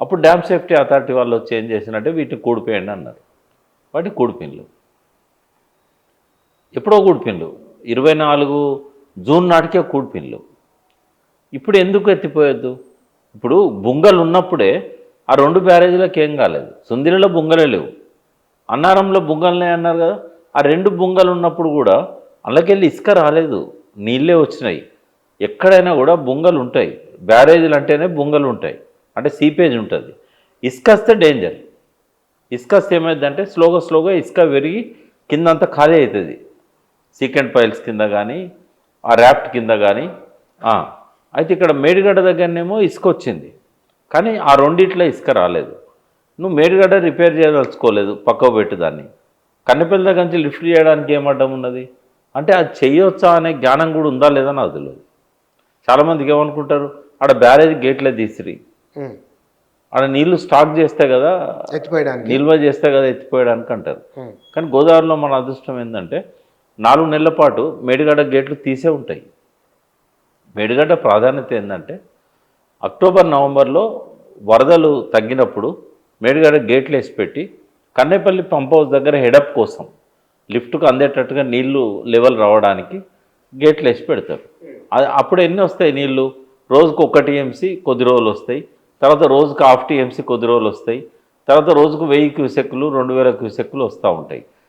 అప్పుడు dam safety authority వాళ్ళు వచ్చి ఏం చేసినట్టే వీటిని కూడిపోయండి అన్నారు. వాటిని కూడిపిన్లు, ఎప్పుడో కూడిపిన్లు, 24 జూన్ నాటికే కూడిపిన్లు. ఇప్పుడు ఎందుకు ఎత్తిపోయొద్దు? ఇప్పుడు బుంగలు ఉన్నప్పుడే ఆ 2 బ్యారేజీలకు ఏం కాలేదు. సుందిరిలో బుంగలే లేవు, అన్నారంలో బుంగలనే అన్నారు కదా. ఆ 2 బుంగలు ఉన్నప్పుడు కూడా అందులోకెళ్ళి ఇసుక రాలేదు, నీళ్ళే వచ్చినాయి. ఎక్కడైనా కూడా బుంగలు ఉంటాయి, బ్యారేజీలు అంటేనే బుంగలు ఉంటాయి, అంటే సీపేజ్ ఉంటుంది. ఇసుక వస్తే డేంజర్. ఇసుక వస్తే ఏమైందంటే స్లోగా ఇసుక పెరిగి కిందంతా ఖాళీ అవుతుంది, సీకెండ్ పైల్స్ కింద కానీ ఆ ర్యాఫ్ట్ కింద కానీ. అయితే ఇక్కడ మేడిగడ్డ దగ్గరనేమో ఇసుక వచ్చింది, కానీ ఆ రెండిట్లో ఇసుక రాలేదు. నువ్వు మేడిగడ్డ రిపేర్ చేయదలుచుకోలేదు, పక్కకు పెట్టు దాన్ని. కన్నెపల్లి దగ్గర నుంచి లిఫ్ట్ చేయడానికి ఏం అడ్డం ఉన్నది అంటే అది చేయొచ్చా అనే జ్ఞానం కూడా ఉందా లేదా నాకు తెలియదు. చాలామందికి ఏమనుకుంటారు, ఆడ బ్యారేజ్ గేట్లే తీసిరి, ఆడ నీళ్లు స్టాక్ చేస్తే కదా ఎత్తిపోయడానికి, నిల్వ చేస్తే కదా ఎత్తిపోయడానికి అంటారు. కానీ గోదావరిలో మన అదృష్టం ఏంటంటే 4 నెలల పాటు మేడిగడ్డ గేట్లు తీసే ఉంటాయి. మేడిగడ్డ ప్రాధాన్యత ఏంటంటే అక్టోబర్ నవంబర్లో వరదలు తగ్గినప్పుడు మేడిగడ్డ గేట్లు వేసి పెట్టి కన్నేపల్లి పంప్ హౌస్ దగ్గర హెడప్ కోసం లిఫ్ట్కు అందేటట్టుగా నీళ్లు లెవెల్ రావడానికి గేట్లు వేసి పెడతారు. అప్పుడు ఎన్ని వస్తాయి నీళ్లు? రోజుకు 1 టీఎంసీ కొద్ది రోజులు వస్తాయి, తర్వాత రోజుకు ½ టీఎంసీ కొద్ది రోజులు వస్తాయి, తర్వాత రోజుకు 1000 క్యూసెక్కులు 2000 క్యూసెక్కులు వస్తూ ఉంటాయి.